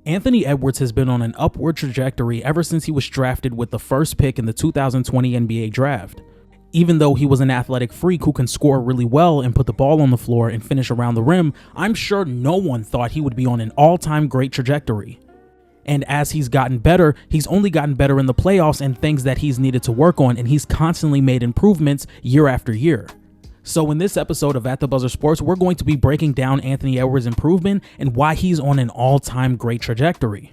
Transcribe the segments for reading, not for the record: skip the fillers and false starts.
Anthony Edwards has been on an upward trajectory ever since he was drafted with the first pick in the 2020 NBA draft. Even though he was an athletic freak who can score really well and put the ball on the floor and finish around the rim, I'm sure no one thought he would be on an all-time great trajectory. And as he's gotten better, he's only gotten better in the playoffs and things that he's needed to work on, and he's constantly made improvements year after year. So in this episode of At the Buzzer Sports, we're going to be breaking down Anthony Edwards' improvement and why he's on an all-time great trajectory.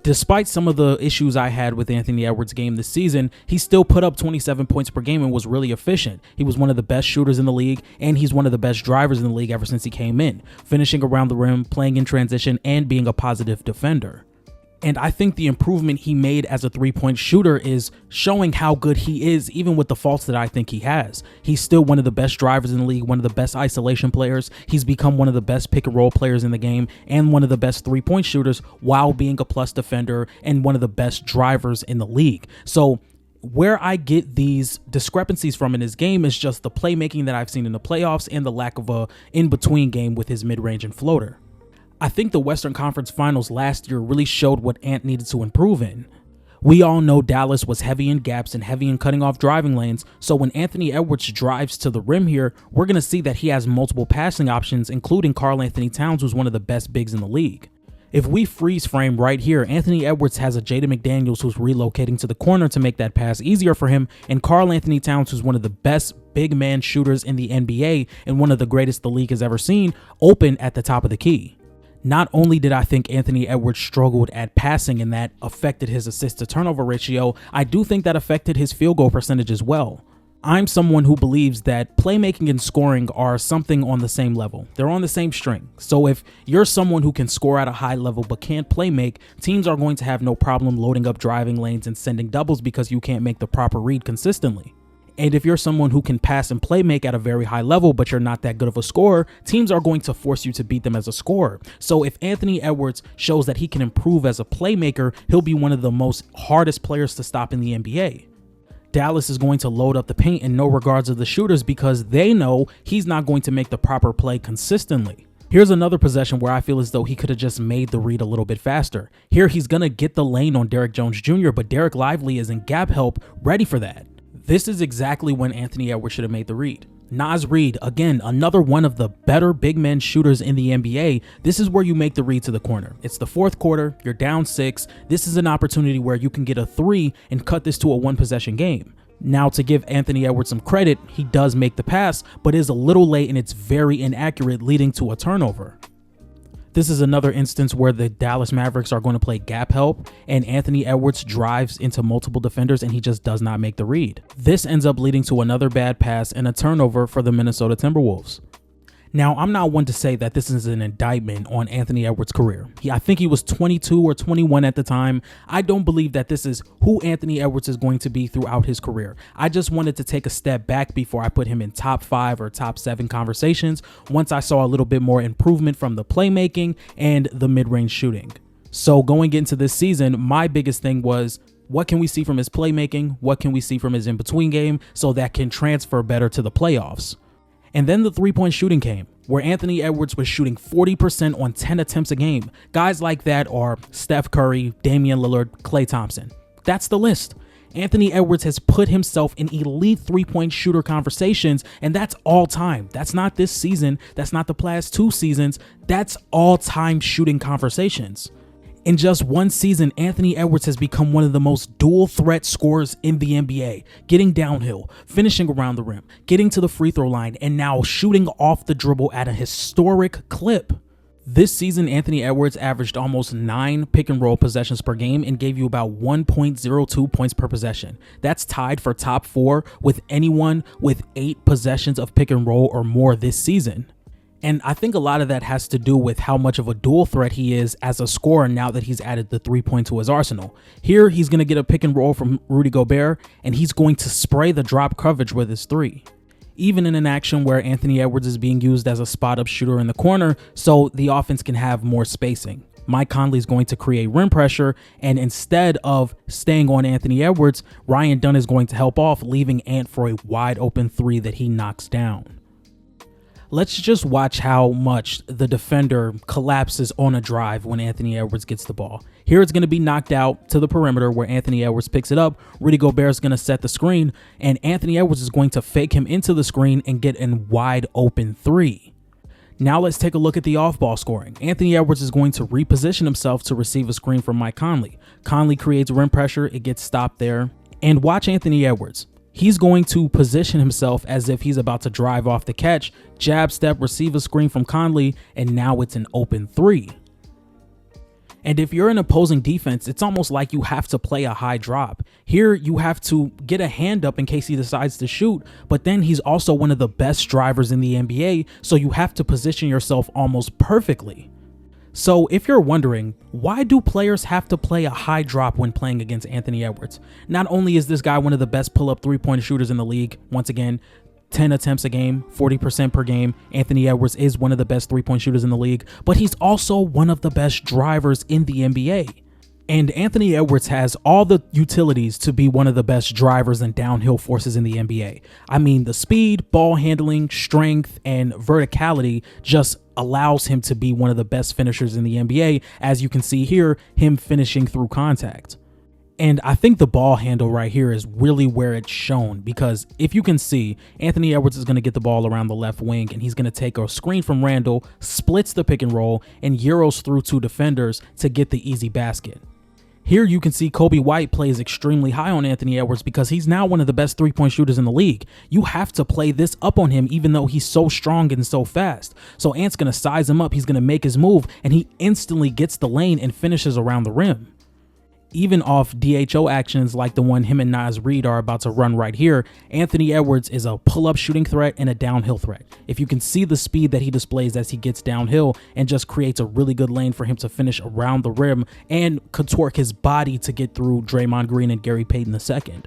Despite some of the issues I had with Anthony Edwards' game this season, he still put up 27 points per game and was really efficient. He was one of the best shooters in the league, and he's one of the best drivers in the league ever since he came in, finishing around the rim, playing in transition, and being a positive defender. And I think the improvement he made as a three-point shooter is showing how good he is, even with the faults that I think he has. He's still one of the best drivers in the league, one of the best isolation players. He's become one of the best pick-and-roll players in the game and one of the best three-point shooters while being a plus defender and one of the best drivers in the league. So where I get these discrepancies from in his game is just the playmaking that I've seen in the playoffs and the lack of a in-between game with his mid-range and floater. I think the Western Conference Finals last year really showed what Ant needed to improve in. We all know Dallas was heavy in gaps and heavy in cutting off driving lanes, so when Anthony Edwards drives to the rim here, we're going to see that he has multiple passing options, including Karl-Anthony Towns, who's one of the best bigs in the league. If we freeze frame right here, Anthony Edwards has a Jaden McDaniels who's relocating to the corner to make that pass easier for him, and Karl-Anthony Towns, who's one of the best big man shooters in the NBA and one of the greatest the league has ever seen, open at the top of the key. Not only did I think Anthony Edwards struggled at passing and that affected his assist to turnover ratio, I do think that affected his field goal percentage as well. I'm someone who believes that playmaking and scoring are something on the same level. They're on the same string. So if you're someone who can score at a high level but can't play make, teams are going to have no problem loading up driving lanes and sending doubles because you can't make the proper read consistently. And if you're someone who can pass and play make at a very high level, but you're not that good of a scorer, teams are going to force you to beat them as a scorer. So if Anthony Edwards shows that he can improve as a playmaker, he'll be one of the most hardest players to stop in the NBA. Dallas is going to load up the paint in no regards of the shooters because they know he's not going to make the proper play consistently. Here's another possession where I feel as though he could have just made the read a little bit faster. Here he's going to get the lane on Derrick Jones Jr., but Dereck Lively is in gap help ready for that. This is exactly when Anthony Edwards should have made the read. Naz Reid, again, another one of the better big men shooters in the NBA. This is where you make the read to the corner. It's the fourth quarter, you're down 6. This is an opportunity where you can get a 3 and cut this to a one-possession game. Now, to give Anthony Edwards some credit, he does make the pass, but is a little late and it's very inaccurate, leading to a turnover. This is another instance where the Dallas Mavericks are going to play gap help and Anthony Edwards drives into multiple defenders and he just does not make the read. This ends up leading to another bad pass and a turnover for the Minnesota Timberwolves. Now, I'm not one to say that this is an indictment on Anthony Edwards' career. I think he was 22 or 21 at the time. I don't believe that this is who Anthony Edwards is going to be throughout his career. I just wanted to take a step back before I put him in top 5 or top 7 conversations once I saw a little bit more improvement from the playmaking and the mid-range shooting. So going into this season, my biggest thing was, what can we see from his playmaking? What can we see from his in-between game so that can transfer better to the playoffs? And then the three-point shooting came, where Anthony Edwards was shooting 40% on 10 attempts a game. Guys like that are Steph Curry, Damian Lillard, Klay Thompson. That's the list. Anthony Edwards has put himself in elite three-point shooter conversations, and that's all time. That's not this season. That's not the past 2 seasons. That's all-time shooting conversations. In just one season, Anthony Edwards has become one of the most dual threat scorers in the NBA, getting downhill, finishing around the rim, getting to the free throw line, and now shooting off the dribble at a historic clip. This season, Anthony Edwards averaged almost 9 pick and roll possessions per game and gave you about 1.02 points per possession. That's tied for top 4 with anyone with 8 possessions of pick and roll or more this season. And I think a lot of that has to do with how much of a dual threat he is as a scorer now that he's added the 3-point to his arsenal. Here, he's going to get a pick and roll from Rudy Gobert, and he's going to spray the drop coverage with his 3. Even in an action where Anthony Edwards is being used as a spot-up shooter in the corner, so the offense can have more spacing. Mike Conley is going to create rim pressure, and instead of staying on Anthony Edwards, Ryan Dunn is going to help off, leaving Ant for a wide open 3 that he knocks down. Let's just watch how much the defender collapses on a drive when Anthony Edwards gets the ball. Here it's going to be knocked out to the perimeter where Anthony Edwards picks it up. Rudy Gobert is going to set the screen, and Anthony Edwards is going to fake him into the screen and get a wide open 3. Now let's take a look at the off-ball scoring. Anthony Edwards is going to reposition himself to receive a screen from Mike Conley. Conley creates rim pressure. It gets stopped there. And watch Anthony Edwards. He's going to position himself as if he's about to drive off the catch, jab step, receive a screen from Conley, and now it's an open 3. And if you're an opposing defense, it's almost like you have to play a high drop. Here, you have to get a hand up in case he decides to shoot, but then he's also one of the best drivers in the NBA, so you have to position yourself almost perfectly. So if you're wondering, why do players have to play a high drop when playing against Anthony Edwards? Not only is this guy one of the best pull-up 3-point shooters in the league, once again, 10 attempts a game, 40% per game. Anthony Edwards is one of the best 3-point shooters in the league, but he's also one of the best drivers in the NBA. And Anthony Edwards has all the utilities to be one of the best drivers and downhill forces in the NBA. I mean, the speed, ball handling, strength, and verticality just allows him to be one of the best finishers in the NBA, as you can see here, him finishing through contact. And I think the ball handle right here is really where it's shown, because if you can see, Anthony Edwards is going to get the ball around the left wing, and he's going to take a screen from Randle, splits the pick and roll, and euros through 2 defenders to get the easy basket. Here you can see Kobe White plays extremely high on Anthony Edwards because he's now one of the best 3-point shooters in the league. You have to play this up on him even though he's so strong and so fast. So Ant's going to size him up, he's going to make his move, and he instantly gets the lane and finishes around the rim. Even off DHO actions like the one him and Naz Reid are about to run right here, Anthony Edwards is a pull-up shooting threat and a downhill threat. If you can see the speed that he displays as he gets downhill and just creates a really good lane for him to finish around the rim and contort his body to get through Draymond Green and Gary Payton II.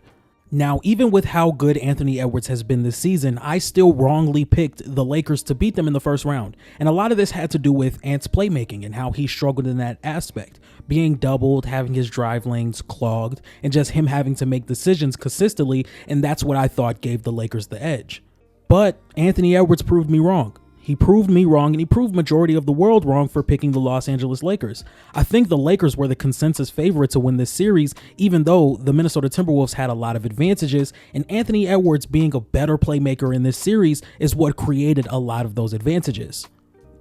Now, even with how good Anthony Edwards has been this season, I still wrongly picked the Lakers to beat them in the first round. And a lot of this had to do with Ant's playmaking and how he struggled in that aspect. Being doubled, having his drive lanes clogged, and just him having to make decisions consistently, and that's what I thought gave the Lakers the edge. But Anthony Edwards proved me wrong. He proved me wrong, and he proved majority of the world wrong for picking the Los Angeles Lakers. I think the Lakers were the consensus favorite to win this series, even though the Minnesota Timberwolves had a lot of advantages, and Anthony Edwards being a better playmaker in this series is what created a lot of those advantages.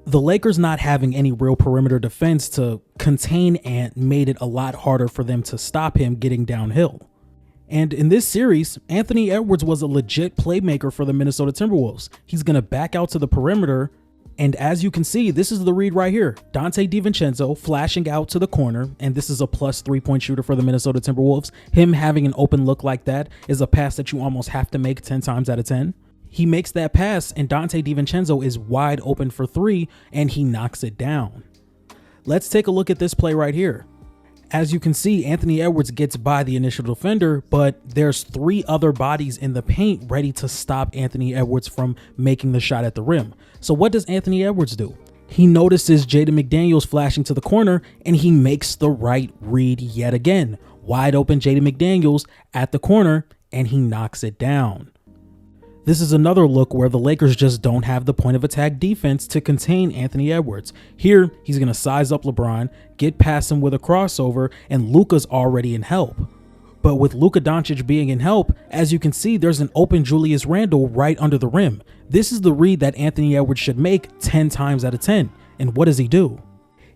The Lakers not having any real perimeter defense to contain Ant made it a lot harder for them to stop him getting downhill. And in this series, Anthony Edwards was a legit playmaker for the Minnesota Timberwolves. He's going to back out to the perimeter, and as you can see, this is the read right here. Dante DiVincenzo flashing out to the corner, and this is a plus 3-point shooter for the Minnesota Timberwolves. Him having an open look like that is a pass that you almost have to make 10 times out of 10. He makes that pass, and Dante DiVincenzo is wide open for 3, and he knocks it down. Let's take a look at this play right here. As you can see, Anthony Edwards gets by the initial defender, but there's 3 other bodies in the paint ready to stop Anthony Edwards from making the shot at the rim. So what does Anthony Edwards do? He notices Jaden McDaniels flashing to the corner, and he makes the right read yet again. Wide open Jaden McDaniels at the corner, and he knocks it down. This is another look where the Lakers just don't have the point of attack defense to contain Anthony Edwards. Here, he's going to size up LeBron, get past him with a crossover, and Luka's already in help. But with Luka Doncic being in help, as you can see, there's an open Julius Randle right under the rim. This is the read that Anthony Edwards should make 10 times out of 10. And what does he do?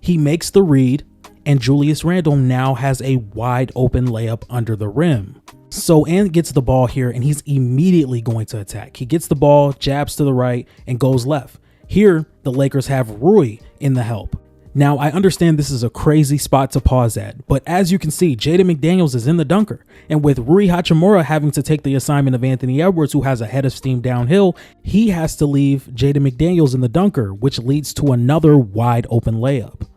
He makes the read, and Julius Randle now has a wide open layup under the rim. So Ant gets the ball here, and he's immediately going to attack. He gets the ball, jabs to the right, and goes left. Here, the Lakers have Rui in the help. Now, I understand this is a crazy spot to pause at, but as you can see, Jaden McDaniels is in the dunker, and with Rui Hachimura having to take the assignment of Anthony Edwards, who has a head of steam downhill, he has to leave Jaden McDaniels in the dunker, which leads to another wide open layup.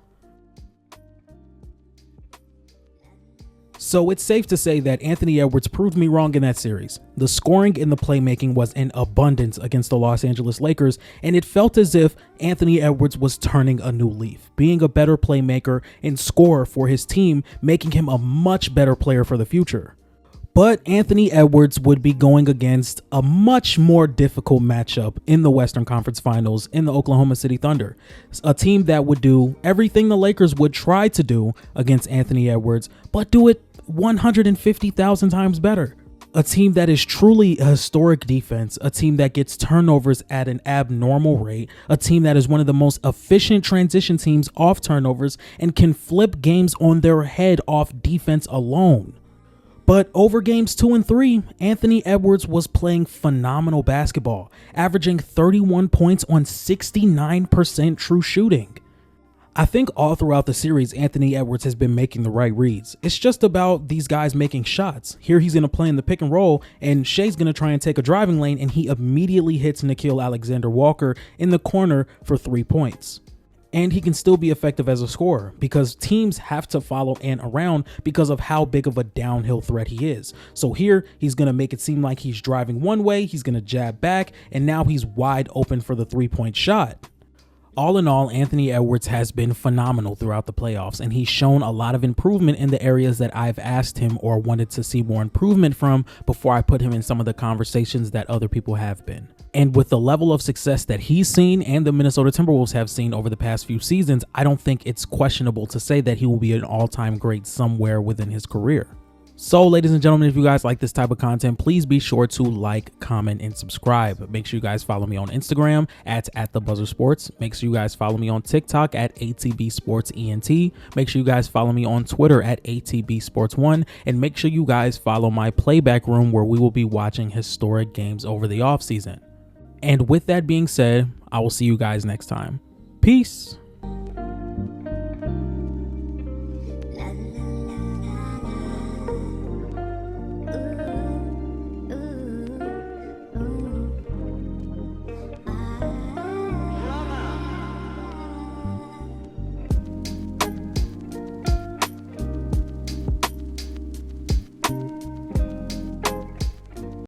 So it's safe to say that Anthony Edwards proved me wrong in that series. The scoring and the playmaking was in abundance against the Los Angeles Lakers, and it felt as if Anthony Edwards was turning a new leaf, being a better playmaker and scorer for his team, making him a much better player for the future. But Anthony Edwards would be going against a much more difficult matchup in the Western Conference Finals in the Oklahoma City Thunder, a team that would do everything the Lakers would try to do against Anthony Edwards, but do it 150,000 times better. A team that is truly a historic defense, a team that gets turnovers at an abnormal rate, a team that is one of the most efficient transition teams off turnovers and can flip games on their head off defense alone. But over games 2 and 3, Anthony Edwards was playing phenomenal basketball, averaging 31 points on 69% true shooting. I think all throughout the series, Anthony Edwards has been making the right reads. It's just about these guys making shots. Here he's going to play in the pick and roll, and Shai's going to try and take a driving lane, and he immediately hits Nickeil Alexander-Walker in the corner for 3 points. And he can still be effective as a scorer because teams have to follow Ant around because of how big of a downhill threat he is. So here he's going to make it seem like he's driving one way, he's going to jab back, and now he's wide open for the 3-point shot. All in all, Anthony Edwards has been phenomenal throughout the playoffs, and he's shown a lot of improvement in the areas that I've asked him or wanted to see more improvement from before I put him in some of the conversations that other people have been. And with the level of success that he's seen and the Minnesota Timberwolves have seen over the past few seasons, I don't think it's questionable to say that he will be an all-time great somewhere within his career. So, ladies and gentlemen, if you guys like this type of content, please be sure to like, comment, and subscribe. Make sure you guys follow me on Instagram at @TheBuzzerSports. Make sure you guys follow me on TikTok at ATBSportsENT. Make sure you guys follow me on Twitter at ATBSports1. And make sure you guys follow my playback room where we will be watching historic games over the offseason. And with that being said, I will see you guys next time. Peace.